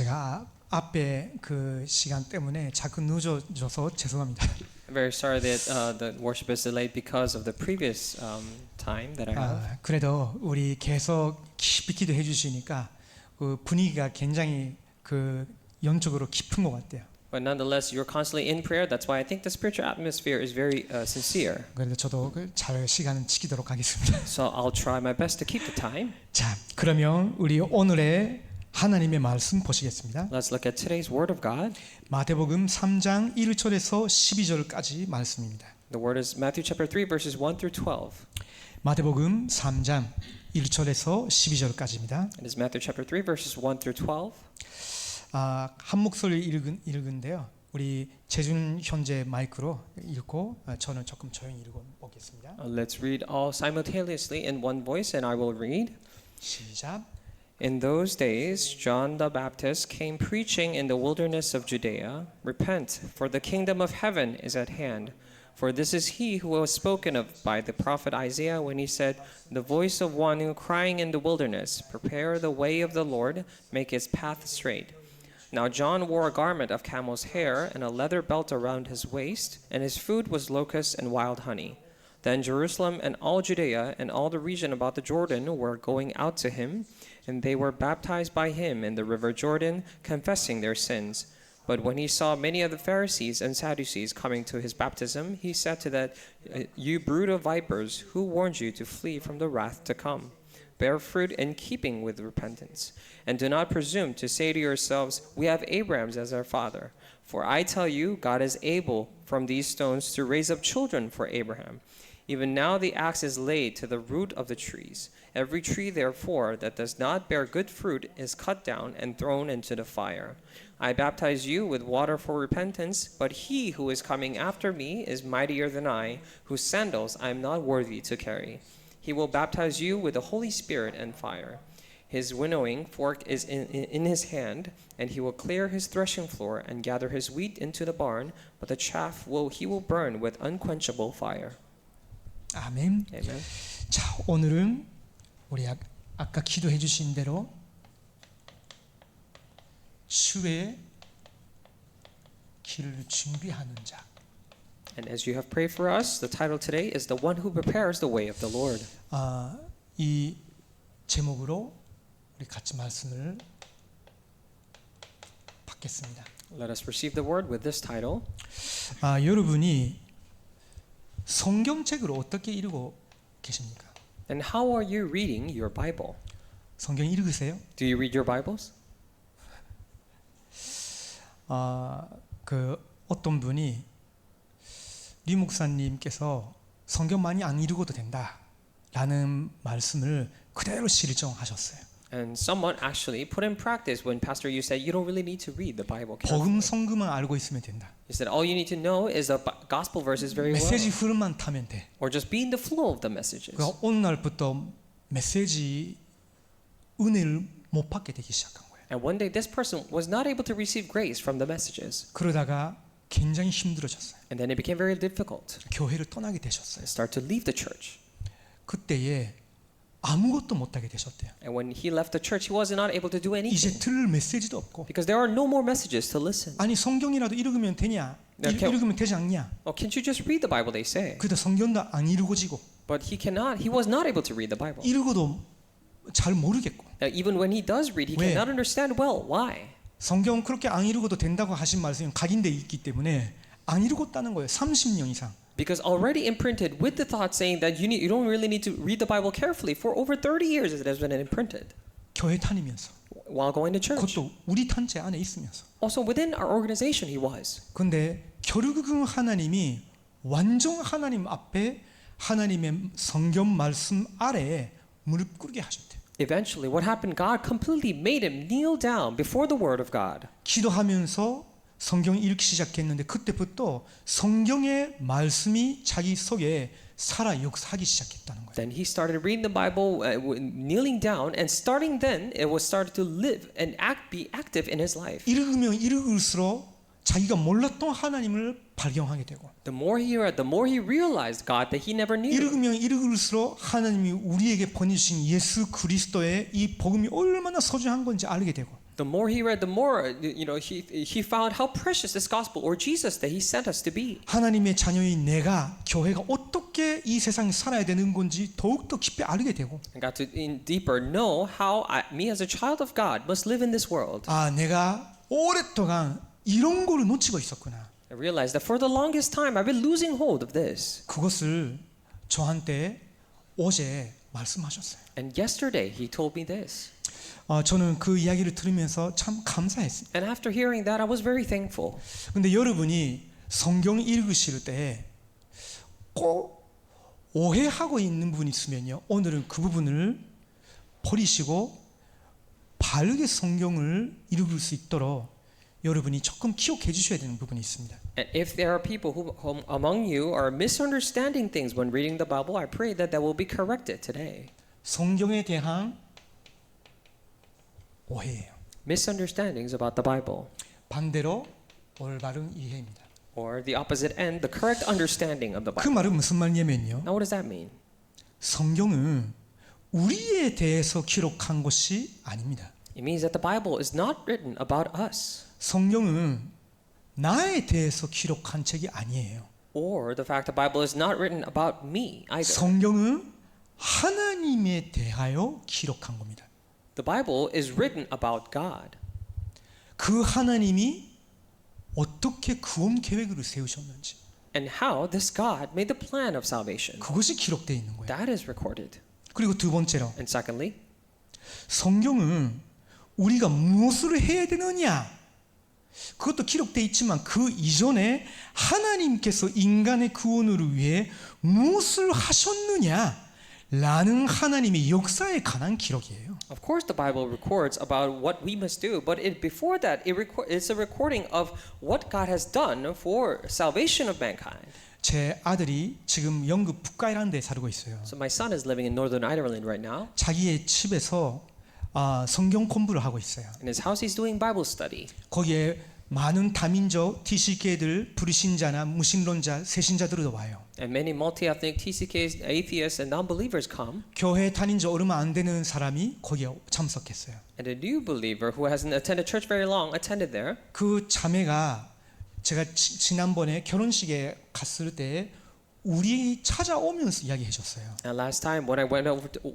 제가 앞에 그 시간 때문에 자꾸 늦어져서 죄송합니다. I'm very sorry that the worship is delayed because of the previous time that I have. 그래도 우리 계속 깊이 기도해 주시니까 그 분위기가 굉장히 그 영적으로 깊은 것 같아요. But nonetheless, you're constantly in prayer. That's why I think the spiritual atmosphere is very sincere. 그래도 저도 잘 시간을 지키도록 하겠습니다. So I'll try my best to keep the time. 자, 그러면 우리 오늘의 하나님의 말씀 보시겠습니다. Let's look at today's word of God. 마태복음 3장 1절에서 12절까지 말씀입니다. The word is Matthew chapter 3 verses 1 through 12. 마태복음 3장 1절에서 12절까지입니다. It is Matthew chapter 3 verses 1 through 12. 한 목소리 읽은데요. 우리 재준 현재 마이크로 읽고 저는 조금 조용히 읽어보겠습니다. Let's read all simultaneously in one voice and I will read. 시작. In those days, John the Baptist came preaching in the wilderness of Judea, "Repent, for the kingdom of heaven is at hand. For this is he who was spoken of by the prophet Isaiah when he said, The voice of one who crying in the wilderness, Prepare the way of the Lord, make his path straight. Now John wore a garment of camel's hair and a leather belt around his waist, and his food was locusts and wild honey. Then Jerusalem and all Judea and all the region about the Jordan were going out to him, and they were baptized by him in the river Jordan, confessing their sins. But when he saw many of the Pharisees and Sadducees coming to his baptism, he said to them, You brood of vipers, who warned you to flee from the wrath to come? Bear fruit in keeping with repentance. And do not presume to say to yourselves, We have Abraham as our father. For I tell you, God is able from these stones to raise up children for Abraham. Even now the axe is laid to the root of the trees. Every tree, therefore, that does not bear good fruit is cut down and thrown into the fire. I baptize you with water for repentance, but he who is coming after me is mightier than I, whose sandals I am not worthy to carry. He will baptize you with the Holy Spirit and fire. His winnowing fork is in his hand, and he will clear his threshing floor and gather his wheat into the barn, but the chaff he will burn with unquenchable fire. 아멘. Amen. 자, 오늘은 우리 아까 기도해 주신 대로 주의 길을 준비하는 자. And as you have prayed for us, the title today is The One Who Prepares the Way of the Lord. 이 제목으로 우리 같이 말씀을 받겠습니다. Let us receive the word with this title. 여러분이 성경책을 어떻게 읽고 계십니까? And how are you reading your Bible? 성경 읽으세요? Do you read your Bibles? 그 어떤 분이 리 목사님께서 성경 많이 안 읽어도 된다라는 말씀을 그대로 실정하셨어요. And someone actually put in practice when Pastor Yu said you don't really need to read the Bible 복음 carefully. 성금만 알고 있으면 된다. He said all you need to know is the gospel verses very 메시지 well, 흐름만 타면 돼. or just be in the flow of the messages. 그 어느 날부터 메시지 은혜를 못 받게 되기 시작한 거예요. And one day this person was not able to receive grace from the messages, 그러다가 굉장히 힘들어졌어요. and then it became very difficult. 교회를 떠나게 되셨어요. Start to leave the church. 그때에 아무것도 못하게 되셨대요. And when he left the church, he was not able to do 이제 anything 들을 메시지도 없고. because there are no more messages to listen. 아니 성경이라도 읽으면 되냐? 네, 읽으면 되지 않냐? Oh, can't you just read the Bible? They say. 그래도 성경도 안 읽어지고 But he was not able to read the Bible. 읽어도 잘 모르겠고. Now, even when he does read, he 왜? cannot understand well. Why? 성경 그렇게 안 읽어도 된다고 하신 말씀이 각인돼 있기 때문에 안 읽었다는 거예요. 30년 이상. Because already imprinted with the thought saying that you don't really need to read the Bible carefully for over 30 years it has been imprinted 교회 다니면서. while going to church. 그것도 우리 단체 안에 있으면서. Also within our organization he was. 근데 결국은 하나님이 완전 하나님 앞에 하나님의 성경 말씀 아래에 무릎 꿇게 하셨대요. Eventually what happened, God completely made him kneel down before the word of God. 기도하면서 성경 읽기 시작했는데 그때부터 성경의 말씀이 자기 속에 살아 역사하기 시작했다는 거예요. Then he started reading the Bible, kneeling down, and starting then it was started to live and be active in his life. 읽으면 읽을수록 자기가 몰랐던 하나님을 발견하게 되고 The more he read, the more he realized God that he never knew. 읽으면 읽을수록 하나님이 우리에게 보내주신 예수 그리스도의 이 복음이 얼마나 소중한 건지 알게 되고 The more he read, the more he found how precious this gospel or Jesus that he sent us to be. 하나님의 자녀인 내가 교회가 어떻게 이 세상에 살아야 되는 건지 더욱더 깊이 알게 되고 I got to deeper know how me as a child of God must live in this world. 아 내가 오랫동안 이런 거를 놓치고 있었구나. I realized that for the longest time I've been losing hold of this. 그것을 저한테 어제 말씀하셨어요. And yesterday he told me this. 저는 그 이야기를 들으면서 참 감사했습니다. And after hearing that I was very thankful. 근데 여러분이 성경 읽으실 때 꼭 오해하고 있는 부분이 있으면요. 오늘은 그 부분을 버리시고 바르게 성경을 읽을 수 있도록 여러분이 조금 기억해 주셔야 되는 부분이 있습니다. And if there are people who among you are misunderstanding things when reading the Bible, I pray that will be corrected today. 성경에 대한 오해예요. Misunderstandings about the Bible. 반대로 올바른 이해입니다. Or the opposite end, the correct understanding of the 그 Bible. 말은 무슨 말이냐면요. Now what does that mean? 성경은 우리에 대해서 기록한 것이 아닙니다. It means that the Bible is not written about us. 성경은 나에 대해서 기록한 책이 아니에요. Or the fact the Bible is not written about me either. 성경은 하나님에 대하여 기록한 겁니다. The Bible is written about God. 그 하나님이 어떻게 구원 계획을 세우셨는지 And how this God made the plan of salvation. 그것이 기록되어 있는 거예요. That is recorded. 그리고 두 번째로 And secondly, 성경은 우리가 무엇을 해야 되느냐 그것도 기록되어 있지만 그 이전에 하나님께서 인간의 구원을 위해 무엇을 하셨느냐 라는 하나님의 역사에 관한 기록이에요. of course the Bible records about what we must do, but before that it's a recording of what God has done for salvation of mankind. 제 아들이 지금 영국 북가이라는 데 살고 있어요. So my son is living in Northern Ireland right now. 자기의 집에서 성경 공부를 하고 있어요. In his house he's doing Bible study. 거기에 많은 다민족 TCK들 불신자나 무신론자 새신자들도 와요. And many multi-ethnic TCKs, atheists and non-believers come. 교회 다닌 지 얼마 안 되는 사람이 거기에 참석했어요. And a new believer who hasn't attended church very long attended there. 그 자매가 제가 지난번에 결혼식에 갔을 때 우리 찾아오면서 이야기해 줬어요. And last time when I went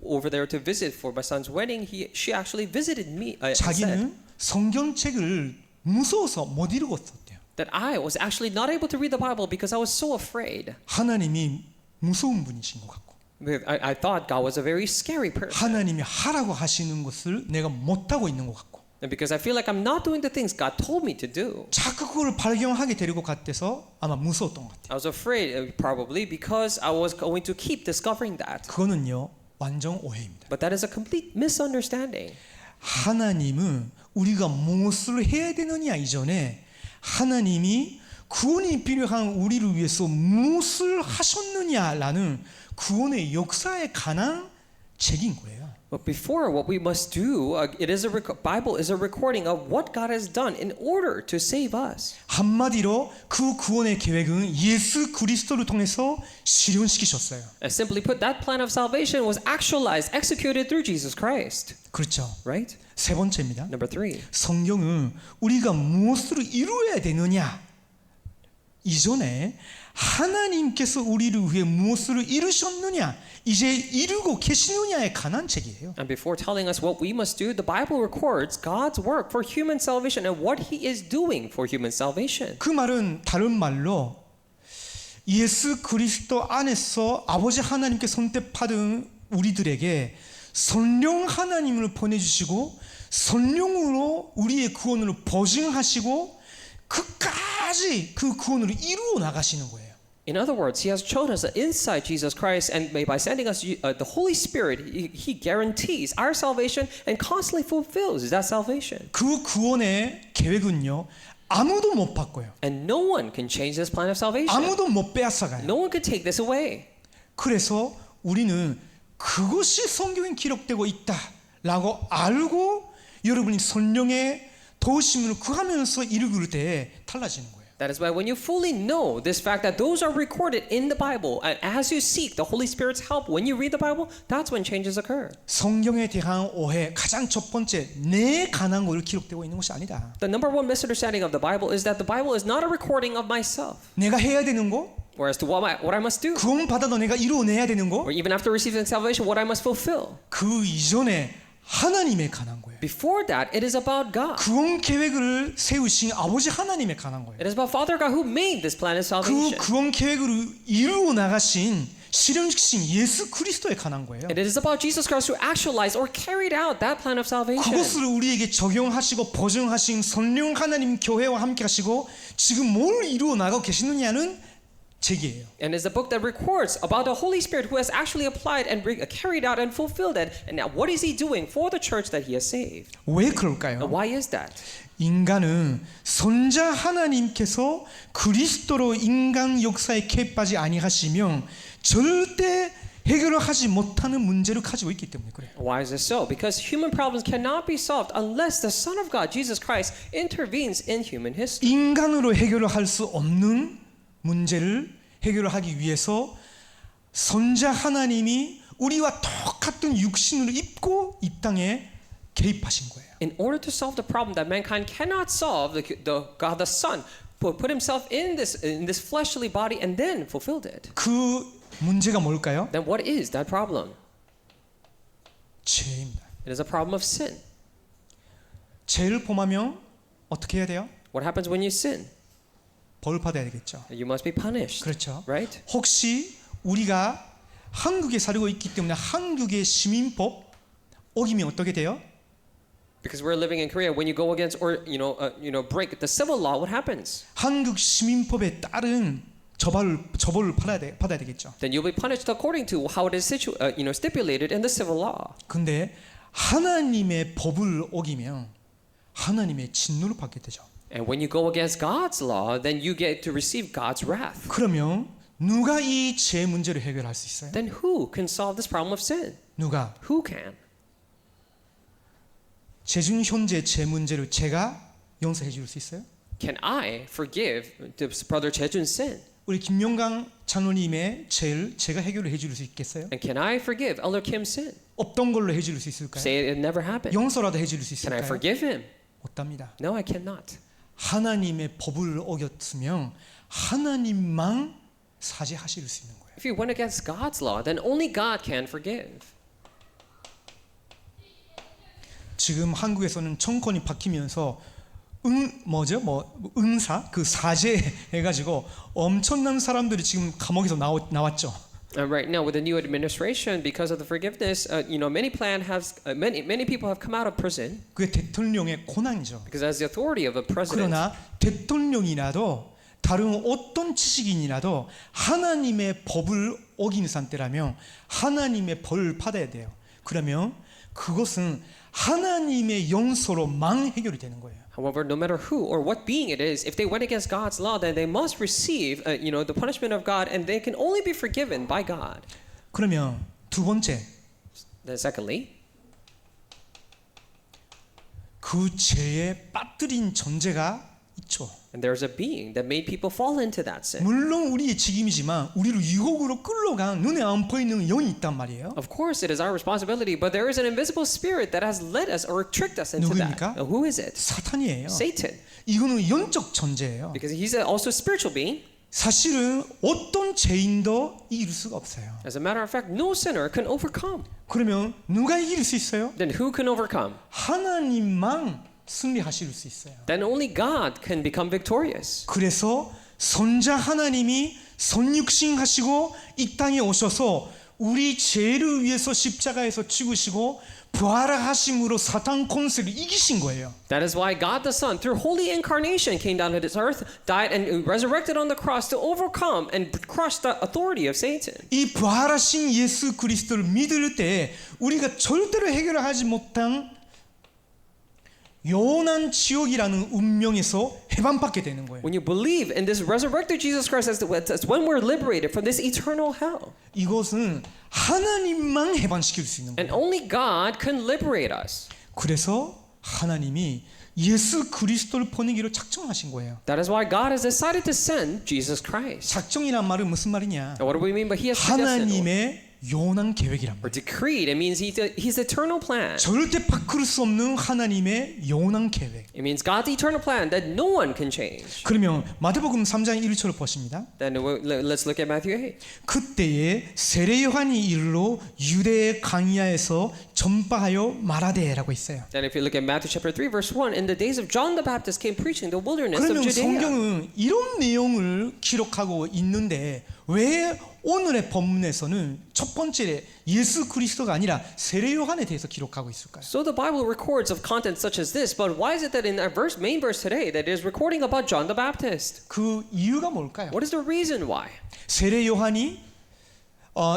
over there to visit for my son's wedding, she actually visited me and said 자기는 성경책을 무서워서 못 읽었었대요. that I was actually not able to read the Bible because I was so afraid. 하나님이 무서운 분이신 것 같고 I thought God was a very scary person. 하나님이 하라고 하시는 것을 내가 못하고 있는 것 같고 And because I feel like I'm not doing the things God told me to do. 자꾸 그걸 발견하게 되는 것 같아서 아마 무서웠던 것 같아요. I was afraid probably because I was going to keep discovering that. 그거는요 완전 오해입니다. But that is a complete misunderstanding. 하나님은 우리가 무엇을 해야 되느냐 이전에 하나님이 구원이 필요한 우리를 위해서 무엇을 하셨느냐라는 구원의 역사에 관한 책인 거예요. But before what we must do, Bible is a recording of what God has done in order to save us. 한마디로 그 구원의 계획은 예수 그리스도를 통해서 실현시키셨어요. Simply put, that plan of salvation was actualized, executed through Jesus Christ. 그렇죠. Right? 세 번째입니다. Number 3. 성경은 우리가 무엇을 이루어야 되느냐 이전에 하나님께서 우리를 위해 무엇을 이루셨느냐 이제 이루고 계시느냐에 관한 책이에요. And before telling us what we must do, the Bible records God's work for human salvation and what He is doing for human salvation. 그 말은 다른 말로 예수 그리스도 안에서 아버지 하나님께 선택받은 우리들에게 성령 하나님을 보내주시고 성령으로 우리의 구원을 보증하시고 끝까지 그 구원을 이루어 나가시는 거예요. In other words, He has shown us that inside Jesus Christ, and by sending us the Holy Spirit, He guarantees our salvation and constantly fulfills that salvation. 그 구원의 계획은요 아무도 못 바꿔요. And no one can change this plan of salvation. 아무도 못 빼앗아가요. No one can take this away. 그래서 우리는 그것이 성경에 기록되고 있다라고 알고 여러분이 성령의 도우심을 구하면서 읽을 때 달라지는 거예요. That is why when you fully know this fact that those are recorded in the Bible, and as you seek the Holy Spirit's help when you read the Bible, that's when changes occur. 성경에 대한 오해 가장 첫 번째 내 가난 것을 기록되고 있는 것이 아니다. The number one misunderstanding of the Bible is that the Bible is not a recording of myself. 내가 해야 되는 거, Whereas to what I must do, 구원 받아도 내가 이루어내야 되는 거, or even after receiving salvation, what I must fulfill. 그 이전에 하나님에 관한 거예요. Before that, it is about God. 구원 계획을 세우신 아버지 하나님에 관한 거예요. It is about Father God who made this plan of 그 salvation. 구원 계획을 이루어 나가신 실현시킨 예수 그리스도에 관한 거예요. And it is about Jesus Christ who actualized or carried out that plan of salvation. 그것을 우리에게 적용하시고 보증하신 성령 하나님 교회와 함께 하시고 지금 뭘 이루어 나가고 계시느냐는 제기예요. And it's a book that records about the Holy Spirit who has actually applied and carried out and fulfilled it. And now what is he doing for the church that he has saved? 왜 And 그럴까요? why is that? 인간은 선자 하나님께서 그리스도로 인간 역사에 개입하지 아니하시면 절대 해결을 하지 못하는 문제를 가지고 있기 때문에 그래요. Why is this so? Because human problems cannot be solved unless the Son of God, Jesus Christ, intervenes in human history. 인간으로 해결을 할 수 없는 문제를 해결을 하기 위해서 선자 하나님이 우리와 똑같은 육신을 입고 이 땅에 개입하신 거예요. In order to solve the problem that mankind cannot solve, God the Son put himself in this fleshly body and then fulfilled it. 그 문제가 뭘까요? Then what is that problem? 죄입니다. It is a problem of sin. 죄를 범하면 어떻게 해야 돼요? What happens when you sin? 벌 받아야 되겠죠. You must be punished. 그렇죠. Right? 혹시 우리가 한국에 살고 있기 때문에 한국의 시민법 어기면 어떻게 돼요? Because we're living in Korea, when you go against or break the civil law, what happens? 한국 시민법에 따른 처벌을 받아야 되겠죠. Then you'll be punished according to how it is stipulated in the civil law. 근데 하나님의 법을 어기면 하나님의 진노를 받게 되죠. And when you go against God's law, then you get to receive God's wrath. 그러면 누가 이 죄 문제를 해결할 수 있어요? Then who can solve this problem of sin? 누가? Who can? 재준 현재 죄 문제를 제가 용서해 줄 수 있어요? Can I forgive this brother Chejun's sin? 우리 김명강 장로님의 죄를 제가 해결을 해줄 수 있겠어요? And can I forgive Elder Kim's sin? 없던 걸로 해줄 수 있을까요? Say it never happened. 용서라도 해줄 수 Can I 있을까요? forgive him? 없답니다. No, I cannot. 하나님의 법을 어겼으면 하나님만 사죄하실 수 있는 거예요. If you went against God's law, then only God can forgive. 지금 한국에서는 정권이 바뀌면서 은사 그 사죄 해가지고 엄청난 사람들이 지금 감옥에서 나왔죠. Right now, with the new administration, because of the forgiveness, many people have come out of prison 그게 대통령의 고난이죠. because as the authority of a president. 그러나 대통령이라도 다른 어떤 지식인이라도 하나님의 법을 어기는 상태라면 하나님의 벌을 받아야 돼요. 그러면 그것은 하나님의 용서로만 해결이 되는 거예요. However, no matter who or what being it is, if they went against God's law, then they must receive, the punishment of God, and they can only be forgiven by God. 그러면 두 번째, Then, secondly, 그 죄에 빠뜨린 존재가 있죠. and there's a being that made people fall into that sin. 물론 우리의 책임이지만 우리를 유혹으로 끌러간 눈에 안 보이는 영이 있단 말이에요. Of course, it is our responsibility, but there is an invisible spirit that has led us or tricked us into 누구입니까? that. Who is it? 사탄이에요. Satan, 이거는 영적 존재예요. because he's also a spiritual being. 사실은 어떤 죄인도 이길 수가 없어요. As a matter of fact, no sinner can overcome. 그러면 누가 이길 수 있어요? Then who can overcome? 하나님만 승리하실 수 있어요. Then only God can become victorious. 그래서 선자 하나님이 선육신하시고 이 땅에 오셔서 우리 죄를 위해서 십자가에서 죽으시고 부활하심으로 사탄 권세를 이기신 거예요. That is why God the Son, through holy incarnation, came down to this earth, died, and resurrected on the cross to overcome and crush the authority of Satan. 이 부활하신 예수 그리스도를 믿을 때 우리가 절대로 해결하지 못한 영원한 지옥이라는 운명에서 해방받게 되는 거예요. When you believe in this resurrected Jesus Christ, that's when we're liberated from this eternal hell. 이것은 하나님만 해방시킬 수 있는 And 거예요. only God can liberate us. 그래서 하나님이 예수 그리스도를 보내기로 작정하신 거예요. That is why God has decided to send Jesus Christ. 작정이란 말은 무슨 말이냐? Now, what do we mean by He has predestined 하나님의 영원한 계획이란 or 말이에요. decreed? It means His eternal plan. 절대 바꿀 수 없는 하나님의 영원한 계획. It means God's eternal plan that no one can change. 그러면 마태복음 3장 1절을 보십니다. Then let's look at Matthew 8. 그때에 세례 요한이 이르러 유대 강야에서 전파하여 말하되라고 있어요. Then if you look at Matthew chapter 3 verse 1, in the days of John the Baptist came preaching the wilderness of 그러면 Judea. 성경은 이런 내용을 기록하고 있는데 왜 오늘의 본문에서는 첫 번째 예수 그리스도가 아니라 세례 요한에 대해서 기록하고 있을까요? So the Bible records of content such as this, but why is it that in our main verse today that is recording about John the Baptist? 그 이유가 뭘까요? What is the reason why? 세례 요한이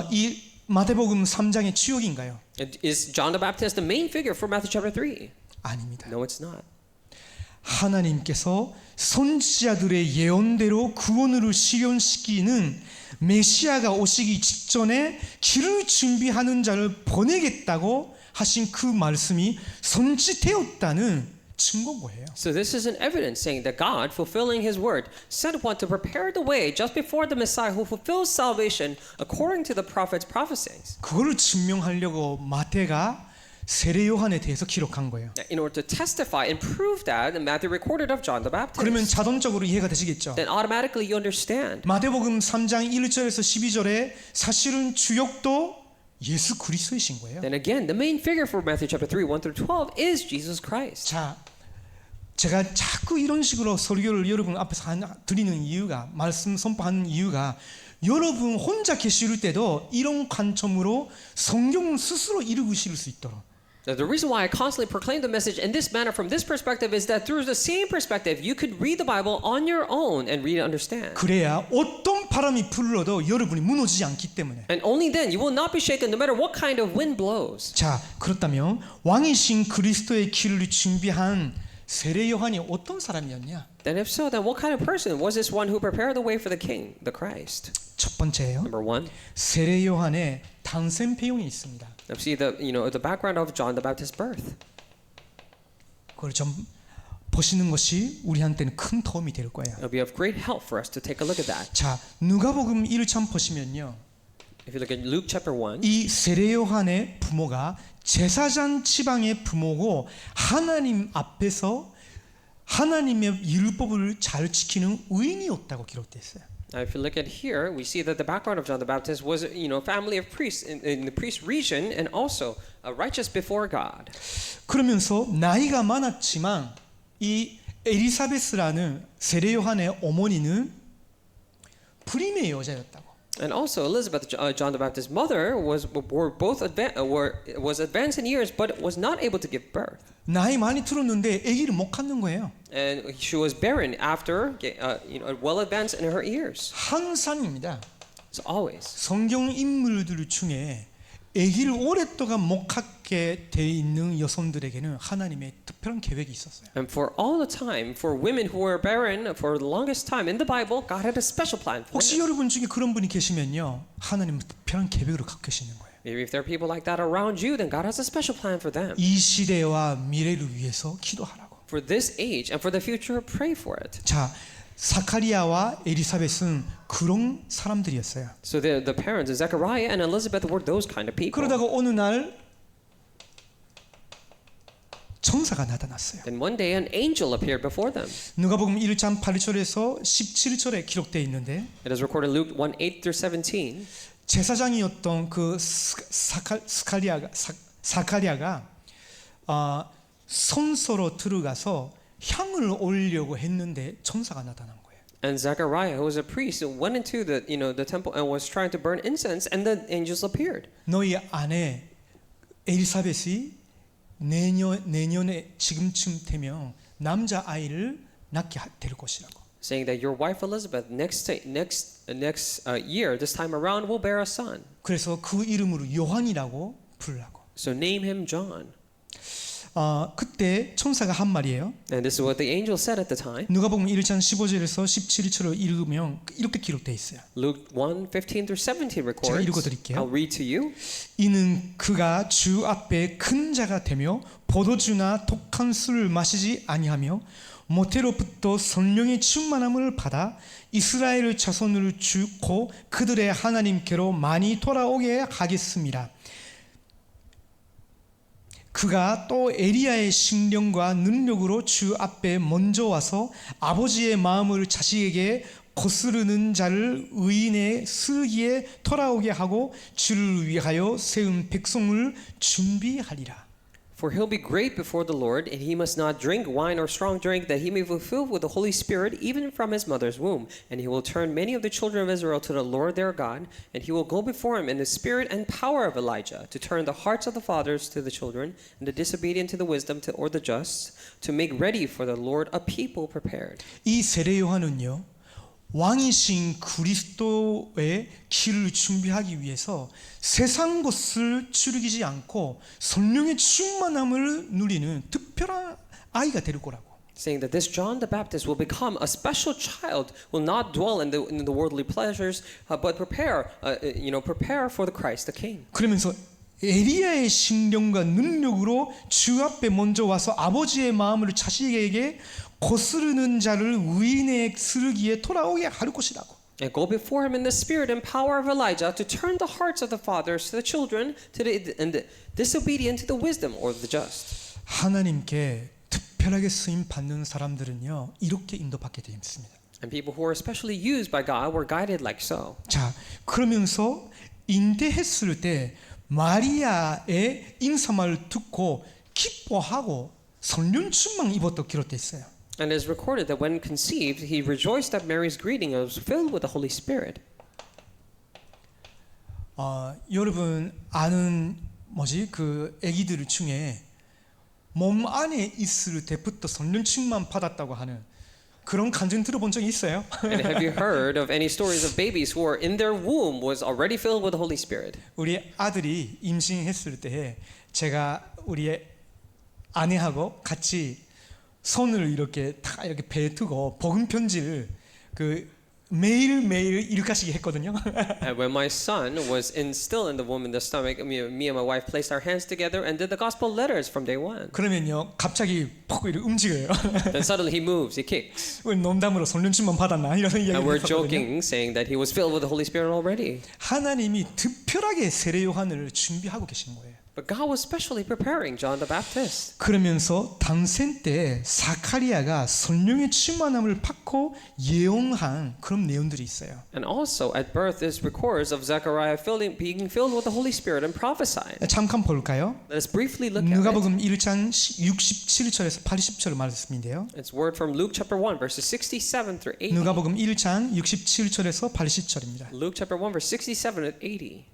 이 마태복음 3장의 주역인가요? Is John the Baptist the main figure for Matthew chapter 3? 아닙니다. No, it's not. 하나님께서 선지자들의 예언대로 구원을 실현시키는 메시아가 오시기 직전에 길을 준비하는 자를 보내겠다고 하신 그 말씀이 성취되었다는 증거인 거예요. So this is an evidence saying that God, fulfilling His word, sent one to prepare the way just before the Messiah who fulfills salvation according to the prophet's prophecies. 그거를 증명하려고 마태가 세례 요한에 대해서 기록한 거예요. In order to testify and prove that, Matthew recorded of John the Baptist. 그러면 자동적으로 이해가 되시겠죠? Then automatically you understand. 마태복음 3장 1절에서 12절에 사실은 주역도 예수 그리스도이신 거예요. Then again, the main figure for Matthew chapter 3, 1 through 12 is Jesus Christ. 자, 제가 자꾸 이런 식으로 설교를 여러분 앞에서 드리는 이유가, 말씀 선포하는 이유가 여러분 혼자 계실 때도 이런 관점으로 성경을 스스로 읽으실 수 있도록. Now, the reason why I constantly proclaim the message in this manner from this perspective is that through the same perspective, you could read the Bible on your own and read and understand. 그래야 어떤 바람이 불러도 여러분이 무너지지 않기 때문에. And only then you will not be shaken no matter what kind of wind blows. 자, 그렇다면 왕이신 그리스도의 길을 준비한 세례 요한이 어떤 사람이었냐? Then if so, then what kind of person was this one who prepared the way for the King, the Christ? 첫 번째예요. Number one, 세례 요한의 탄생 배경이 있습니다. let's see the background of John the Baptist's birth. 그걸 좀 보시는 것이 우리한테는 큰 도움이 될 거예요. It'll be of great help for us to take a look at that. 자, 누가복음 1장 보시면요. If you look at Luke chapter 1, 이 세례 요한의 부모가 제사장 지방의 부모고 하나님 앞에서 하나님의 율법을 잘 지키는 의인이었다고 기록되어 있어요. Now, if you look at here, we see that the background of John the Baptist was, a family of priests in the priest region, and also righteous before God. 그러면서 나이가 많았지만 이 엘리사베스라는 세례 요한의 어머니는 불임의 여자였다고. And also Elizabeth, John the Baptist's mother, was advanced in years, but was not able to give birth. 나이 많이 들었는데 아기를 못 갖는 거예요. And she was barren after, well advanced in her years. 항상입니다. So always. 성경 인물들 중에 아기를 오랫동안 못 갖게 돼 있는 여성들에게는 하나님의 특별한 계획이 있었어요. And for all the time, for women who were barren for the longest time in the Bible, God had a special plan for 혹시 them. 여러분 중에 그런 분이 계시면요, 하나님은 특별한 계획으로 갖고 계시는 거예요. Maybe if there are people like that around you, then God has a special plan for them. 이 시대와 미래를 위해서 기도하라고. For this age and for the future, pray for it. 자, 사카리아와 엘리사벳은 그런 사람들이었어요. So the parents, Zechariah and Elizabeth, were those kind of people. 그러다가 어느 날 천사가 나타났어요. Then one day an angel appeared before them. 누가복음 1장 8절에서 17절에 기록되어 있는데 It is recorded in Luke 1:8 through 17. 제사장이었던 그 사카리아가 성소로 들어가서 향을 올리려고 했는데 천사가 나타난 거예요. And Zechariah, who was a priest, went into the temple and was trying to burn incense, and the angels appeared. 너희 아내 엘리사벳이 내년에 지금쯤 되면 남자 아이를 낳게 될 것이라고. Saying that your wife Elizabeth next year, this time around, will bear a son. 그래서 그 이름으로 요한이라고 부르라고. So name him John. 그때 천사가 한 말이에요. And this is what the angel said at the time. 누가복음 1장 15절에서 17절을 읽으면 이렇게 기록되어 있어요. Luke 1:15 through 17 records. 제가 읽어드릴게요. I'll read to you. 이는 그가 주 앞에 큰 자가 되며 포도주나 독한 술을 마시지 아니하며 모태로부터 성령의 충만함을 받아 이스라엘 자손을 주고 그들의 하나님께로 많이 돌아오게 하겠습니다. 그가 또 에리야의 신령과 능력으로 주 앞에 먼저 와서 아버지의 마음을 자식에게 거스르는 자를 의인의 쓰기에 돌아오게 하고 주를 위하여 세운 백성을 준비하리라. For he'll be great before the Lord, and he must not drink wine or strong drink, that he may be filled with the Holy Spirit, even from his mother's womb. And he will turn many of the children of Israel to the Lord their God, and he will go before him in the spirit and power of Elijah, to turn the hearts of the fathers to the children, and the disobedient to the wisdom, or the just, to make ready for the Lord a people prepared. 이 세례 요한은요, 왕이신 그리스도의 길을 준비하기 위해서 세상 것을 추리기지 않고 성령의 충만함을 누리는 특별한 아이가 될 거라고. Saying that this John the Baptist will become a special child, will not dwell in the worldly pleasures, but prepare for the Christ, the King. 그러면서 에리야의 신령과 능력으로 주 앞에 먼저 와서 아버지의 마음을 자식에게 거스르는 자를 의인의 쓰르기에 돌아오게 할 것이라고. And go before him in the spirit and power of Elijah, to turn the hearts of the fathers to the children, and the disobedient to the wisdom, or the just. 하나님께 특별하게 쓰임 받는 사람들은요, 이렇게 인도받게 되어 있습니다. And people who are especially used by God were guided like so. 자, 그러면서 인대했을 때 마리아의 인사말을 듣고 기뻐하고 성령 충만 입었다고 기록되어 있어요. And it is recorded that when conceived, he rejoiced at Mary's greeting and was filled with the Holy Spirit. 여러분 아는 그 아기들 중에 몸 안에 있을 때부터 성령 충만 받았다고 하는 그런 간증 들어본 적이 있어요? And have you heard of any stories of babies who are in their womb was already filled with the Holy Spirit? 우리 아들이 임신했을 때 제가 우리 아내하고 같이 손을 이렇게 다 이렇게 배에 두고 복음 편지를 매일매일 읽가시게 했거든요. And when my son was still in the womb in the stomach, me and my wife placed our hands together and did the gospel letters from day one. 그러면요 갑자기 퍽 이렇게 움직여요. Then suddenly he moves, he kicks. 우리 농담으로 성령 충만 받았나 이런 And 이야기를 we're 했거든요. joking, saying that he was filled with the Holy Spirit already. 하나님이 특별하게 세례 요한을 준비하고 계신 거예요. But God was specially preparing John the Baptist. 그러면서 탄생 때 사카리아가 성령의 충만함을 받고 예언한 그런 내용들이 있어요. And also at birth, this records of Zechariah being filled with the Holy Spirit and prophesying. 잠깐 볼까요? Let us briefly look at it. 누가복음 1장 67절에서 80절 말씀인데요. It's word from Luke chapter 1, verses 67 through 80. 누가복음 1장 67절에서 80절입니다. Luke chapter 1, verse 67 and 80.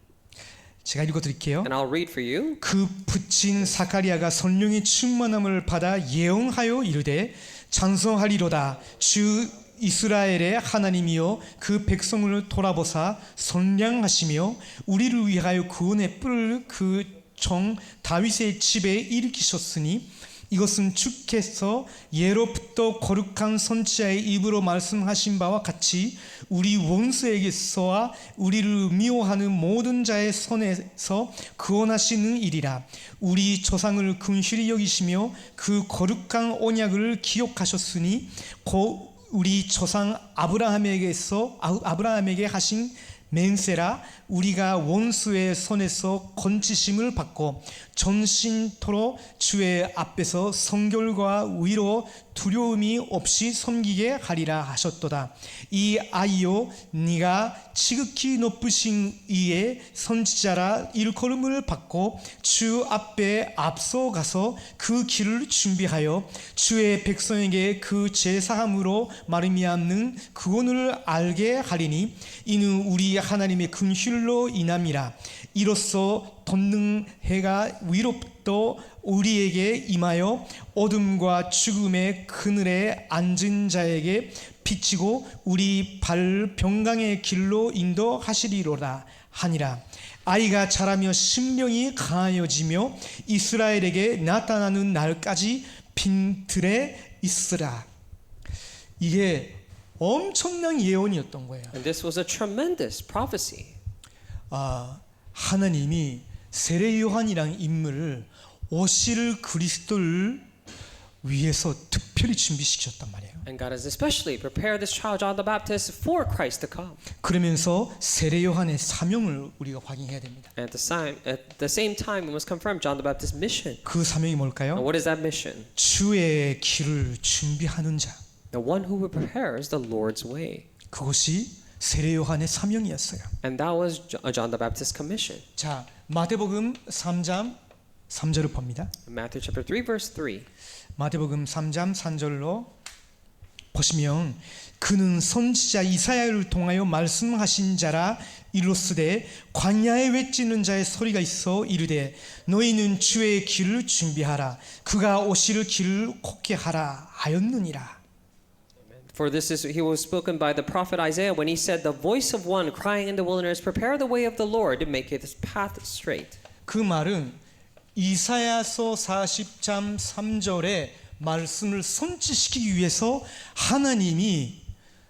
제가 읽어드릴게요. And I'll read for you. 그 붙인 사카리아가 성령의 충만함을 받아 예언하여 이르되 찬송하리로다 주 이스라엘의 하나님이여 그 백성을 돌아보사 선량하시며 우리를 위하여 구원의 뿔을 그 종 다윗의 집에 일으키셨으니 이것은 주께서 예로부터 거룩한 선지자의 입으로 말씀하신 바와 같이 우리 원수에게서와 우리를 미워하는 모든 자의 손에서 구원하시는 일이라. 우리 조상을 긍휼히 여기시며 그 거룩한 언약을 기억하셨으니 곧 우리 조상 아브라함에게 하신 맹세라. 우리가 원수의 손에서 건지심을 받고 전신토록 주의 앞에서 성결과 위로 두려움이 없이 섬기게 하리라 하셨도다. 이 아이요 네가 지극히 높으신 이의 선지자라 일컬음을 받고 주 앞에 앞서가서 그 길을 준비하여 주의 백성에게 그 제사함으로 말미암는 구원을 알게 하리니 이는 우리 하나님의 긍휼로 인함이라. 이로써 돋는 해가 위로부터 우리에게 임하여 어둠과 죽음의 그늘에 앉은 자에게 비치고 우리 발 평강의 길로 인도하시리로다 하니라. 아이가 자라며 신령이 강하여지며 이스라엘에게 나타나는 날까지 빈들에 있으라. 이게 엄청난 예언이었던 거예요. And this was a tremendous prophecy. 하나님이 세례 요한이란 인물을 오실 그리스도를 위해서 특별히 준비시켰단 말이에요. And God has especially prepared this child John the Baptist for Christ to come. 그러면서 세례 요한의 사명을 우리가 확인해야 됩니다. And at the same time, we must confirm John the Baptist's mission. 그 사명이 Now, 뭘까요? what is that mission? 주의 길을 준비하는 자. The one who prepares the Lord's way. 그것이 세례 요한의 사명이었어요. And that was John the Baptist's commission. 자, 마태복음 3장 3절을 봅니다. Matthew chapter 3, verse 3. 마태복음 3장 3절로 보시면 그는 선지자 이사야를 통하여 말씀하신 자라 이로쓰되 광야에 외치는 자의 소리가 있어 이르되 너희는 주의 길을 준비하라 그가 오실 길을 곱게 하라 하였느니라. For this is he was spoken by the prophet Isaiah when he said, "The voice of one crying in the wilderness, prepare the way of the Lord, to make his path straight." 그 말은 이사야서 40장 3절의 말씀을 성취시키기 위해서 하나님이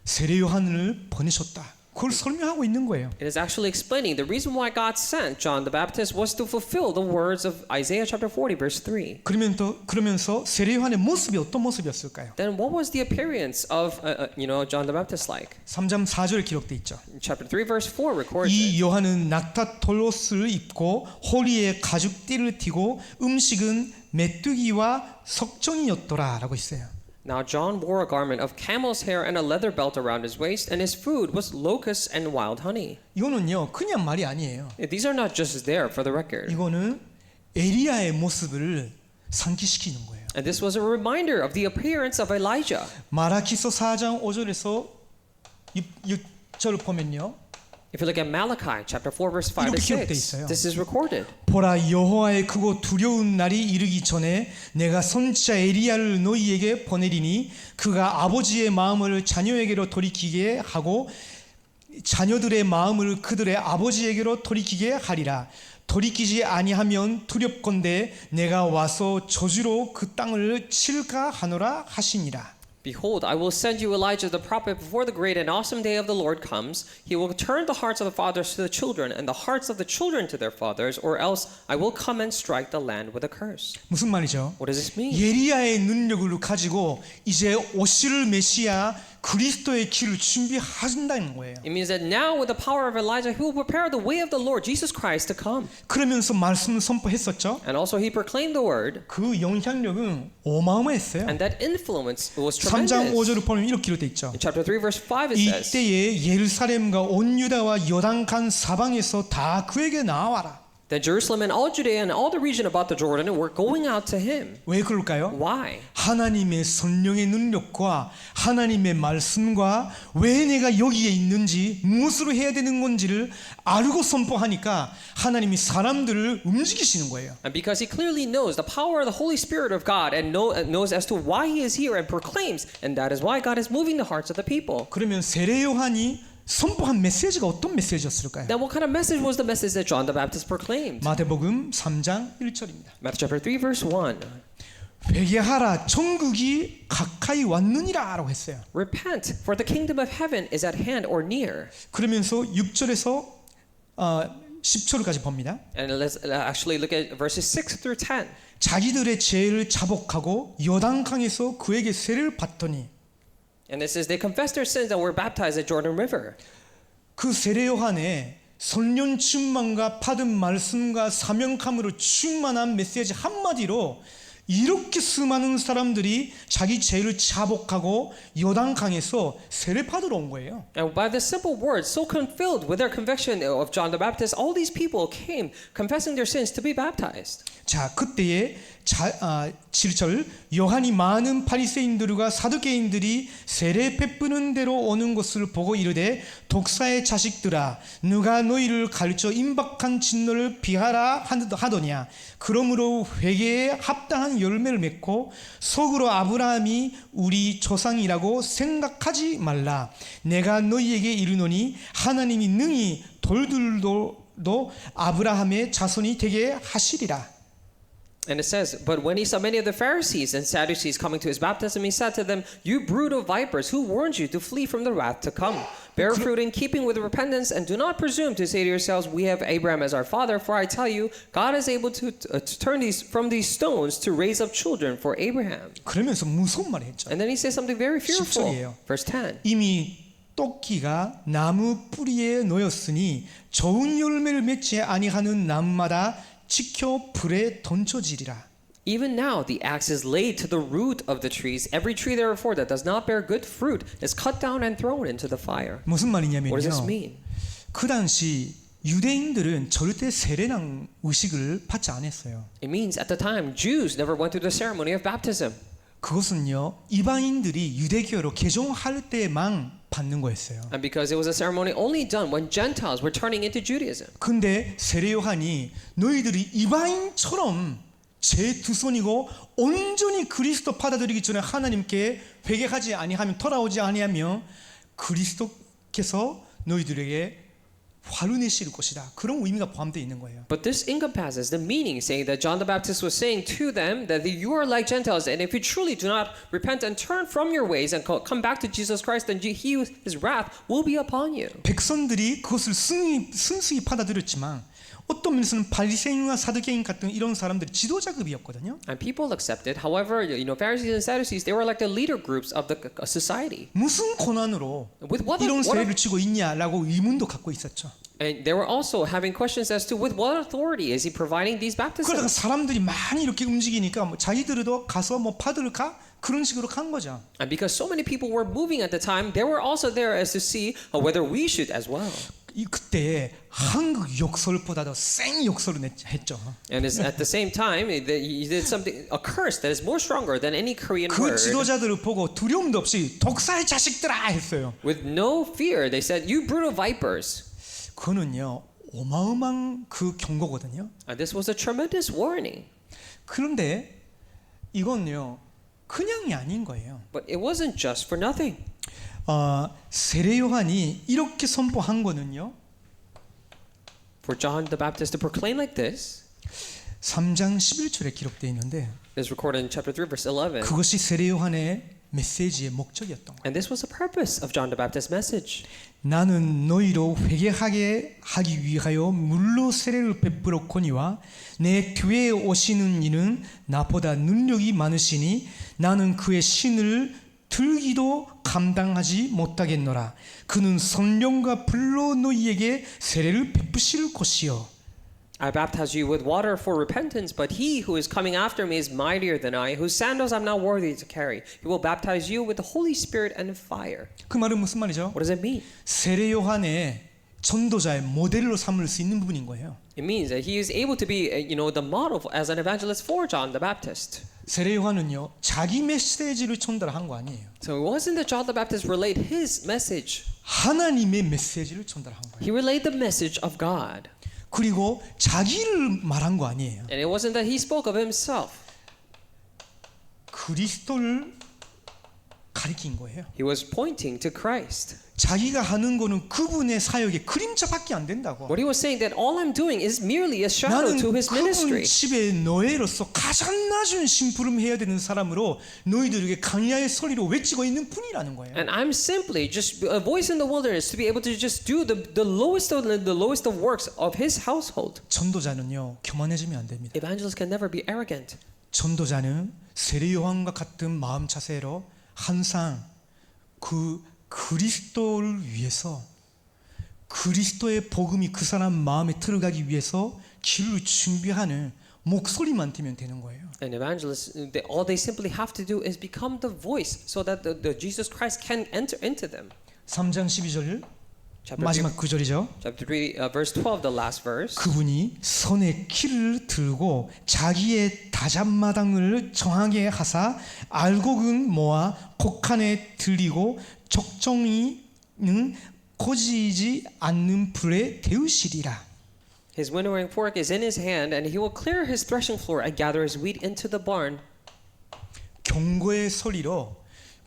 세례 요한을 보내셨다. 그걸 설명하고 있는 거예요. It is actually explaining the reason why God sent John the Baptist was to fulfill the words of Isaiah chapter 40, verse 3. 그러면서 세례 요한의 모습이 어떤 모습이었을까요? Then what was the appearance of John the Baptist like? 3장 4절에 기록돼 있죠. Chapter 3, verse 4 records it. 이 요한은 낙타털 옷을 입고 허리에 가죽띠를 띠고 음식은 메뚜기와 석정이었더라라고 있어요. Now John wore a garment of camel's hair and a leather belt around his waist, and his food was locusts and wild honey. 이거는요 그냥 말이 아니에요. These are not just there for the record. 이거는 에리야의 모습을 상기시키는 거예요. And this was a reminder of the appearance of Elijah. 마라키서 4장 5절에서 6절을 보면요. If you look at Malachi chapter 4 verse 5 이렇게 to 기록돼 6, 있어요. this is recorded. 보라 여호와의 크고 두려운 날이 이르기 전에 내가 선지자 에리야를 너희에게 보내리니 그가 아버지의 마음을 자녀에게로 돌이키게 하고 자녀들의 마음을 그들의 아버지에게로 돌이키게 하리라. 돌이키지 아니하면 두렵건대 내가 와서 저주로 그 땅을 칠까 하노라 하시니라. Behold, I will send you Elijah the prophet before the great and awesome day of the Lord comes. He will turn the hearts of the fathers to the children and the hearts of the children to their fathers, or else I will come and strike the land with a curse. 무슨 말이죠? What does this mean? 예리야의 능력을 가지고 이제 오실 메시아 그리스도의 길을 준비하신다는 거예요. It means that now with the power of Elijah, he will prepare the way of the Lord Jesus Christ to come. 그러면서 말씀을 선포했었죠. And also he proclaimed the word, 그 영향력은 어마어마했어요. and that influence was 3장 tremendous. 5절을 보면 이렇게 기록되어 있죠. In chapter 3 verse 5 it says, 이때에 예루살렘과 온 유다와 요단강 사방에서 다 그에게 나와라. that Jerusalem and all Judea and all the region about the Jordan were going out to him. 왜 그럴까요? Why? 하나님의 성령의 능력과 하나님의 말씀과 왜 내가 여기에 있는지 무엇으로 해야 되는 건지를 알고 선포하니까 하나님이 사람들을 움직이시는 거예요. And because he clearly knows the power of the Holy Spirit of God and knows as to why he is here and proclaims, and that is why God is moving the hearts of the people. 그러면 세례 요한이 선포한 메시지가 어떤 메시지였을까요? Then what kind of message was the message that John the Baptist proclaimed? 마태복음 3장 1절입니다. Matthew chapter 3 verse 1. 회개하라 천국이 가까이 왔느니라라고 했어요. Repent, for the kingdom of heaven is at hand or near. 그러면서 6절에서 10절까지 봅니다. And let's actually look at verses 6 through 10. 자기들의 죄를 자복하고 요단강에서 그에게 세례를 받더니 And it says they confessed their sins and were baptized at Jordan River. 그 세례 요한의 성령 충만과 받은 말씀과 사명감으로 충만한 메시지 한마디로 이렇게 수많은 사람들이 자기 죄를 자복하고 요단강에서 세례 받으러 온 거예요. And by the simple words, so filled with their conviction of John the Baptist, all these people came confessing their sins to be baptized. 자, 그때에 7절 요한이 많은 바리새인들과 사두개인들이 세례 베푸는 대로 오는 것을 보고 이르되 독사의 자식들아 누가 너희를 가르쳐 임박한 진노를 비하라 하더냐 그러므로 회개에 합당한 열매를 맺고 속으로 아브라함이 우리 조상이라고 생각하지 말라 내가 너희에게 이르노니 하나님이 능히 돌들도 아브라함의 자손이 되게 하시리라. And it says, but when he saw many of the Pharisees and Sadducees coming to his baptism, he said to them, "You brood of vipers, who warned you to flee from the wrath to come? Bear fruit in keeping with repentance, and do not presume to say to yourselves, 'We have Abraham as our father.' For I tell you, God is able to turn from these stones to raise up children for Abraham." 그러면서 무서운 말을 했죠. And then he says something very fearful. 10절이에요. Verse 10. 이미 토끼가 나무 뿌리에 놓였으니 좋은 열매를 맺지 아니하는 나무마다 지켜 불에 던져지리라. Even now the axe is laid to the root of the trees. Every tree therefore that does not bear good fruit is cut down and thrown into the fire. 무슨 말이냐면요. What does this mean? 그 당시 유대인들은 절대 세례랑 의식을 받지 않았어요. It means at the time Jews never went through the ceremony of baptism. 그것은요 이방인들이 유대교로 개종할 때만 받는 거였어요. And because it was a ceremony only done when Gentiles were turning into Judaism. 근데 세례 요한이 너희들이 이방인처럼 제 두 손이고 온전히 그리스도 받아들이기 전에 하나님께 회개하지 아니하면 돌아오지 아니하면 그리스도께서 너희들에게 화를 내실 것이다. 그런 의미가 포함되어 있는 거예요. But this encompasses the meaning, saying that John the Baptist was saying to them that you are like Gentiles, and if you truly do not repent and turn from your ways and come back to Jesus Christ, then his wrath will be upon you. 백성들이 그것을 순수히 받아들였지만 어떤 면에서는 바리새인과 사두개인 같은 이런 사람들이 지도자급이었거든요. And people accepted. However, Pharisees and Sadducees, they were like the leader groups of the society. 무슨 권한으로 With what 이런 세례를 치고 있냐라고 의문도 갖고 있었죠. and they were also having questions as to with what authority is he providing these 그러다가 baptisms? 사람들이 많이 이렇게 움직이니까 뭐 자기들도 가서 뭐 받을까 그런 식으로 간 거죠. And because so many people were moving at the time, they were also there as to see whether we should as well. 그때 한국 역설보다도 센 역설을 했죠. And it's at the same time, he did something, a curse that is more stronger than any Korean 그 word. 지도자들을 보고 두려움도 없이 독사의 자식들아 했어요. With no fear, they said, "You brood of vipers." 그거는요 어마어마한 그 경고거든요. And this was a tremendous warning. 그런데 이건요 그냥이 아닌 거예요. But it wasn't just for nothing. 세례 요한이 이렇게 선포한 거는요. For John the Baptist to proclaim like this, 3장 11절에 기록되어 있는데 is recorded in chapter 3, verse 11. 그것이 세례 요한의 메시지의 목적이었던 거예요. And this was the purpose of John the Baptist's message. 나는 너희로 회개하게 하기 위하여 물로 세례를 베풀었거니와 내 교회에 오시는 이는 나보다 능력이 많으시니 나는 그의 신을 들기도 감당하지 못하겠노라. 그는 성령과 불로 너희에게 세례를 베푸실 것이요. I baptize you with water for repentance, but he who is coming after me is mightier than I, whose sandals I'm not worthy to carry. He will baptize you with the Holy Spirit and fire. 그 말은 무슨 말이죠? What does it mean? 세례 요한의 전도자의 모델로 삼을 수 있는 부분인 거예요. It means that he is able to be, the model as an evangelist for John the Baptist. 세례 요한은요 자기 메시지를 전달한 거 아니에요. So it wasn't that John the Baptist relayed his message. 하나님의 메시지를 전달한 거예요. He relayed the message of God. 그리고 자기를 말한 거 아니에요. And it wasn't that he spoke of himself. 그리스도를 가리킨 거예요. He was pointing to Christ. 자기가 하는 거는 그분의 사역의 그림자밖에 안 된다고. What he was saying that all I'm doing is merely a shadow 나는 to his 그분 ministry. 집의 노예로서 가장 낮은 심부름해야 되는 사람으로 너희들에게 강야의 소리로 외치고 있는 분이라는 거예요. And I'm simply just a voice in the wilderness to be able to just do the lowest of works of his household. 전도자는요 교만해지면 안 됩니다. Evangelists can never be arrogant. 전도자는 세례 요한과 같은 마음 자세로 항상 그 그리스도를 위해서 그리스도의 복음이 그 사람 마음에 들어가기 위해서 길을 준비하는 목소리만 되면 되는 거예요. And evangelists, all they simply have to do is become the voice so that the Jesus Christ can enter into them. 3장 12절 마지막 구절이죠. Chapter 3, verse 12, the last verse. 그분이 손에 키를 들고 자기의 다잔마당을 정하게 하사 알곡은 모아 곡간에 들리고 적정이는 고지지 않는 불에 데우시리라. His winnowing fork is in his hand, and he will clear his threshing floor and gather his wheat into the barn. 경고의 소리로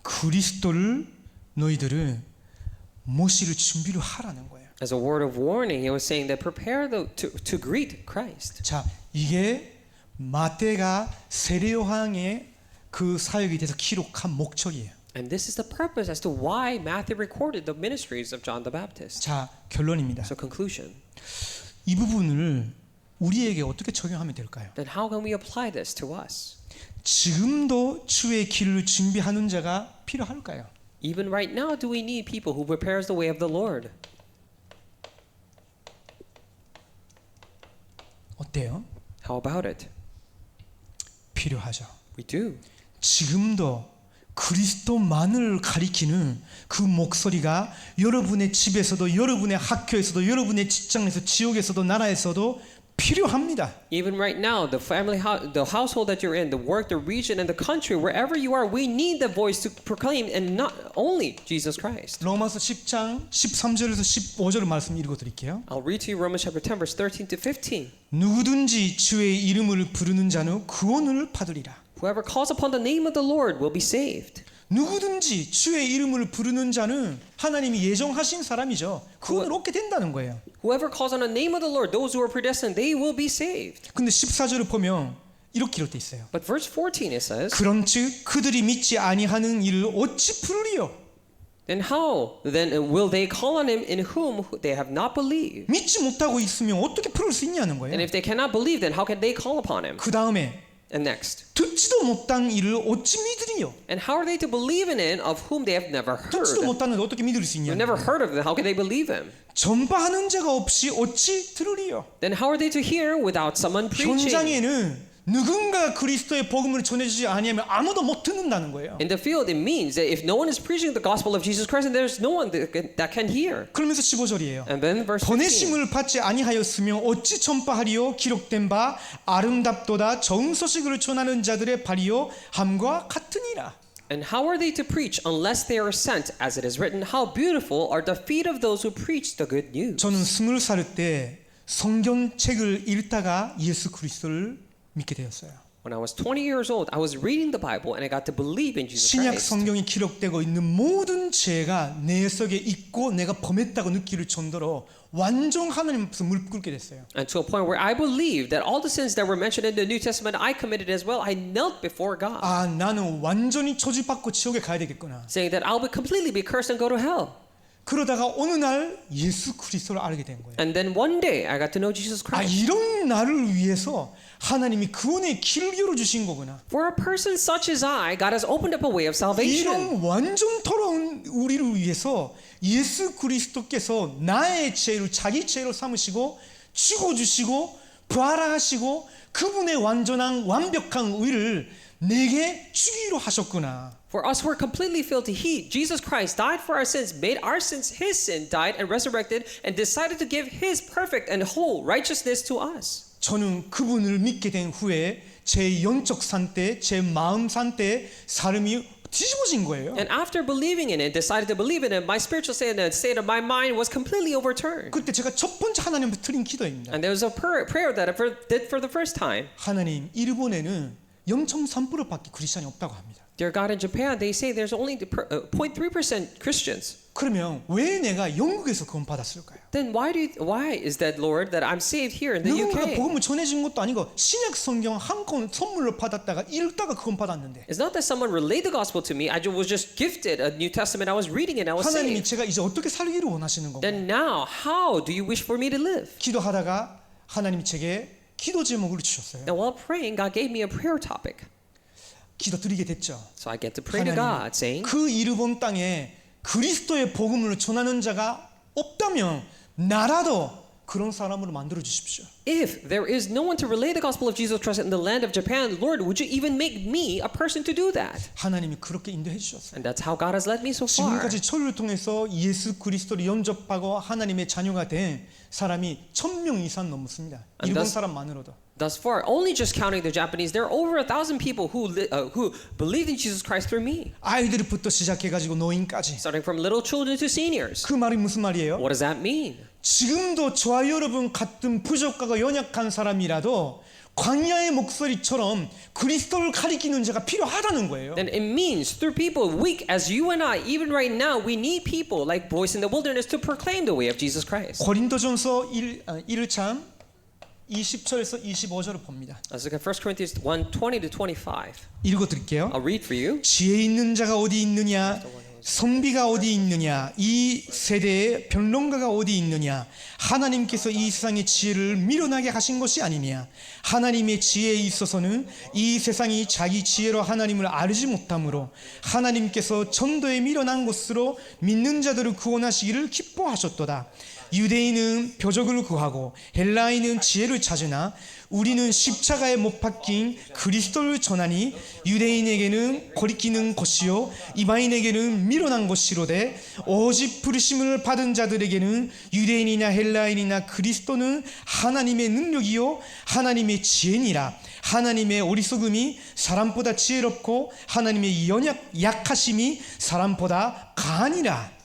그리스도를 너희들은 모실 준비를 하라는 거예요. As a word of warning, he was saying that prepare to greet Christ. 자, 이게 마태가 세례 요한의 그 사역에 대해서 기록한 목적이에요. And this is the purpose as to why Matthew recorded the ministries of John the Baptist. 자, 결론입니다. So conclusion. 이 부분을 우리에게 어떻게 적용하면 될까요? Then how can we apply this to us? 지금도 주의 길을 준비하는 자가 필요할까요? Even right now, do we need people who prepares the way of the Lord? 어때요? How about it? 필요하죠. We do. 지금도 그리스도만을 가리키는 그 목소리가 여러분의 집에서도 여러분의 학교에서도 여러분의 직장에서 지역에서도 나라에서도 필요합니다. Even right now, the the household that you're in, the work, the region, and the country, wherever you are, we need the voice to proclaim, and not only Jesus Christ. 로마서 10장 13절에서 15절 말씀 읽어드릴게요. I'll read to you Romans chapter 10, verse 13 to 15. 누구든지 주의 이름을 부르는 자는 구원을 받으리라. Whoever calls upon the name of the Lord will be saved. 누구든지 주의 이름을 부르는 자는 하나님이 예정하신 사람이죠. 구원을 얻게 된다는 거예요. Whoever calls on the name of the Lord, those who are predestined, they will be saved. 근데 14절을 보면 이렇게 기록돼 있어요. But verse 14 it says, 그런즉 그들이 믿지 아니하는 이를 어찌 부르리요? Then how then will they call on him in whom they have not believed? 믿지 못하고 있으면 어떻게 부를 수 있냐는 거예요. And if they cannot believe, then how can they call upon him? 그 다음에 And next, 듣지도 못한 이를 어찌 믿으리요? and how are they to believe in him of whom they have never 듣지도 heard? 못하는 어떻게 믿을 수 They've 있냐? never heard of them. How can they believe him? 전파하는 자가 없이 어찌 들으리요? Then how are they to hear without someone preaching? 현장에는 누군가 그리스도의 복음을 전해주지 아니하면 아무도 못 듣는다는 거예요. In the field, it means that if no one is preaching the gospel of Jesus Christ, then there's no one that can hear. 그러면서 15절이에요. And then verse 15. 보내심을 받지 아니하였으며 어찌 전파하리요? 기록된 바 아름답도다 좋은 소식을 전하는 자들의 발이요 함과 같으니라. And how are they to preach unless they are sent? As it is written, how beautiful are the feet of those who preach the good news. 저는 20살 때 성경책을 읽다가 예수 그리스도를 믿게 되었어요. When I was 20 years old, I was reading the Bible and I got to believe in Jesus 신약 Christ. 성경이 기록되고 있는 모든 죄가 내 속에 있고 내가 범했다고 느낄 정도로 완전 하나님 앞에서 무릎 꿇게 됐어요. And to a point where I believed that all the sins that were mentioned in the New Testament I committed as well. I knelt before God, 아, 나는 완전히 저주받고 지옥에 가야 되겠구나. saying that I'll completely be cursed and go to hell. 그러다가 어느 날 예수 그리스도를 알게 된 거예요. And then one day I got to know Jesus 아, Christ. 이런 나를 위해서 하나님이 구원의 길을 열어주신 거구나. For a person such as I, God has opened up a way of salvation. 이런 완전 돌아온 우리를 위해서 예수 그리스도께서 나의 죄를 자기 죄로 삼으시고 죽어주시고 부활하시고 그분의 완전한 완벽한 의를 내게 주기로 하셨구나. For us who are completely filled to heat, Jesus Christ died for our sins, made our sins his sin, died and resurrected, and decided to give his perfect and whole righteousness to us. 저는 그분을 믿게 된 후에 제 영적 산때, 제 마음 산때 삶이 뒤집어진 거예요. And after believing in it, decided to believe in it, my spiritual state and the state of my mind was completely overturned. 그때 제가 첫 번째 하나님 앞에 드린 기도입니다. And there was a prayer that I did for the first time. 하나님, 일본에는 0.3%밖에 크리스천이 없다고 합니다. Dear God, in Japan, they say there's only 0.3% Christians. 그러면 왜 내가 영국에서 구원 받았을까요? Then why is that, Lord, that I'm saved here in the 누군가 UK? 복음을 전해준 것도 아니고 신약 성경 한 권 선물로 받았다가 읽다가 구원 받았는데 It's not that someone relayed the gospel to me. I was just gifted a New Testament. I was reading it. I was 하나님이 saved. 제가 이제 어떻게 살기를 원하시는 거고 Then now, how do you wish for me to live? 기도하다가 하나님이 제게 기도 제목을 주셨어요. And while praying, God gave me a prayer topic. 기도 드리게 됐죠. So I get to pray to God, saying, 그 일본 땅에 그리스도의 복음을 전하는 자가 없다면 나라도 그런 사람으로 만들어 주십시오. If there is no one to relay the gospel of Jesus Christ in the land of Japan, Lord, would you even make me a person to do that? 하나님이 그렇게 인도해 주셨어요. And that's how God has led me so far. 지금까지 저를 통해서 예수 그리스도를 영접하고 하나님의 자녀가 된 사람이 1,000명 이상 넘습니다. 일본 사람만으로도. Thus far, only just counting the Japanese, there are over 1,000 people who believed in Jesus Christ through me. 아이들부터 시작해가지고 노인까지. Starting from little children to seniors. 그 말이 무슨 말이에요? What does that mean? 지금도 저와 여러분 같은 부족하고 연약한 사람이라도 광야의 목소리처럼 그리스도를 가리키는 자가 필요하다는 거예요. Then it means through people weak as you and I, even right now, we need people like voice in the wilderness to proclaim the way of Jesus Christ. 고린도전서 1장 20절에서 25절을 봅니다. Let's look at 1 Corinthians 1:20 to 25. 읽어드릴게요. I'll read for you. 지혜 있는 자가 어디 있느냐? 선비가 어디 있느냐? 이 세대의 변론가가 어디 있느냐? 하나님께서 이 세상의 지혜를 미련하게 하신 것이 아니냐? 하나님의 지혜에 있어서는 이 세상이 자기 지혜로 하나님을 알지 못하므로 하나님께서 전도에 미련한 것으로 믿는 자들을 구원하시기를 기뻐하셨도다. 유대인은 표적을 구하고 헬라인은 지혜를 찾으나 우리는 십자가에 못 박힌 그리스도를 전하니 유대인에게는 거리끼는 것이요 이방인에게는 미련한 것이로되 오직 부르심을 받은 자들에게는 유대인이나 헬라인이나 그리스도는 하나님의 능력이요 하나님의 지혜니라. 하나님의 어리석음이 사람보다 지혜롭고 하나님의 약하심이 사람보다 강하니라.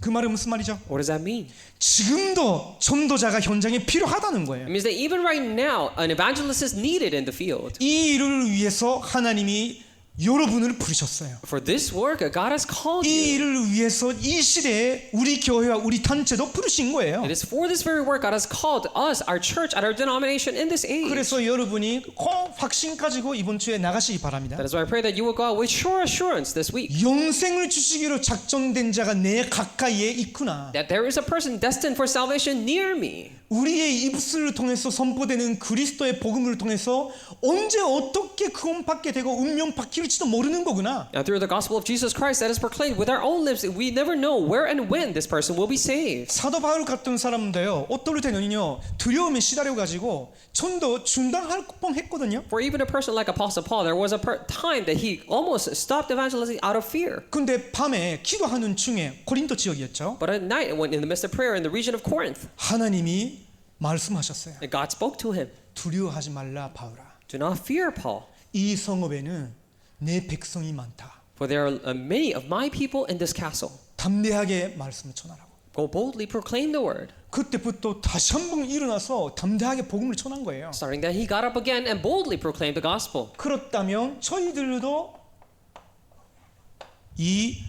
그 말은 무슨 말이죠? What does that mean? 지금도 전도자가 현장에 필요하다는 거예요. It means that even right now, an evangelist is needed in the field. 이 일을 위해서 하나님이 여러분을 부르셨어요. For this work, God has called 이 you. 일을 위해서 이 시대에 우리 교회와 우리 단체도 부르신 거예요. It is for this very work God has called us, our church, and our denomination in this age. 그래서 여러분이 꼭 확신 가지고 이번 주에 나가시기 바랍니다. That is why I pray that you will go out with sure assurance this week. 영생을 주시기로 작정된 자가 내 가까이에 있구나. That there is a person destined for salvation near me. 우리의 입술을 통해서 선포되는 그리스도의 복음을 통해서 언제 어떻게 구원받게 되고 운명 바뀔지도 모르는 거구나. Now through the gospel of Jesus Christ that is proclaimed with our own lips, we never know where and when this person will be saved. 사도 바울 같은 사람도요. 어떨 때는요. 두려움에 시달려 가지고 전도 중단할 뻔했거든요. For even a person like Apostle Paul, there was a time that he almost stopped evangelizing out of fear. 근데 밤에 기도하는 중에 고린도 지역이었죠. But at night, when in the midst of prayer in the region of Corinth, 하나님이 말씀하셨어요. God spoke to him. 두려워하지 말라 바울아. Do not fear, Paul. 이 성읍에는 내 백성이 많다. For there are many of my people in this castle. 담대하게 말씀을 전하라고. Go boldly proclaim the word. 그때부터 다시 한번 일어나서 담대하게 복음을 전한 거예요. Starting that he got up again and boldly proclaimed the gospel. 그렇다면 저희들도 이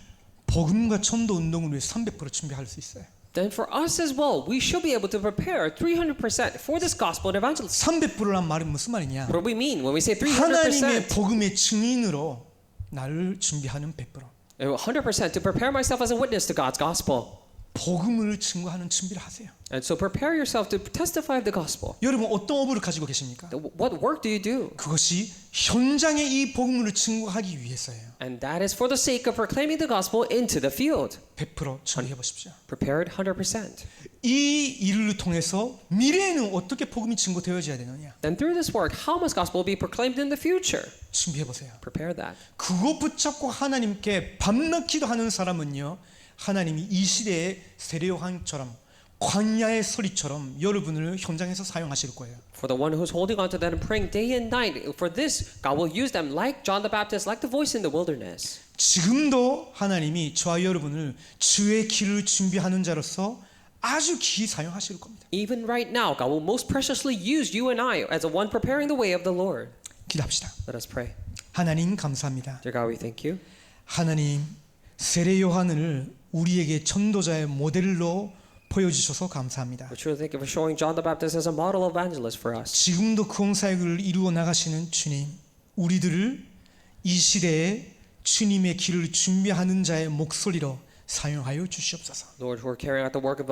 복음과 전도 운동을 위해 300% 준비할 수 있어요. Then for us as well, we should be able to prepare 300% for this gospel and evangelism. 300%란 말은 무슨 말이냐? What do we mean when we say 하나님의 300%? 복음의 증인으로 나를 준비하는 100%. 100% to prepare myself as a witness to God's gospel. 복음을 증거하는 준비를 하세요. And so prepare yourself to testify of the gospel. 여러분 어떤 업을 가지고 계십니까? What work do you do? 그것이 현장에 이 복음을 증거하기 위해서예요. And that is for the sake of proclaiming the gospel into the field. 100% 준비해 보십시오. Prepared 100%. 이 일을 통해서 미래에는 어떻게 복음이 증거되어져야 되느냐? Then through this work, how must gospel be proclaimed in the future? 준비해 보세요. Prepare that. 그거 붙잡고 하나님께 밤낮 기도하는 사람은요. 하나님이 이 시대의 세례요한처럼 광야의 소리처럼 여러분을 현장에서 사용하실 거예요. For the one who's holding on to that and praying day and night, for this, God will use them like John the Baptist, like the voice in the wilderness. 지금도 하나님이 저와 여러분을 주의 길을 준비하는 자로서 아주 귀히 사용하실 겁니다. Even right now, God will most preciously use you and I as the one preparing the way of the Lord. 기도합시다. Let us pray. 하나님 감사합니다. Dear God, we thank you. 하나님 세례 요한을 우리에게 전도자의 모델로 보여주셔서 감사합니다. We truly thank you for showing John the Baptist as a model evangelist for us. 지금도 구원 사역을 이루어 나가시는 주님, 우리들을 이 시대에 주님의 길을 준비하는 자의 목소리로 사용하여 주시옵소서. Lord, who are carrying out the work of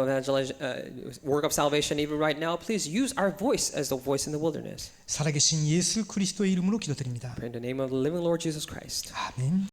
work of salvation even right now, please use our voice as the voice in the wilderness. 살아계신 예수 그리스도의 이름으로 기도드립니다. Pray in the name of the living Lord Jesus Christ. 아멘.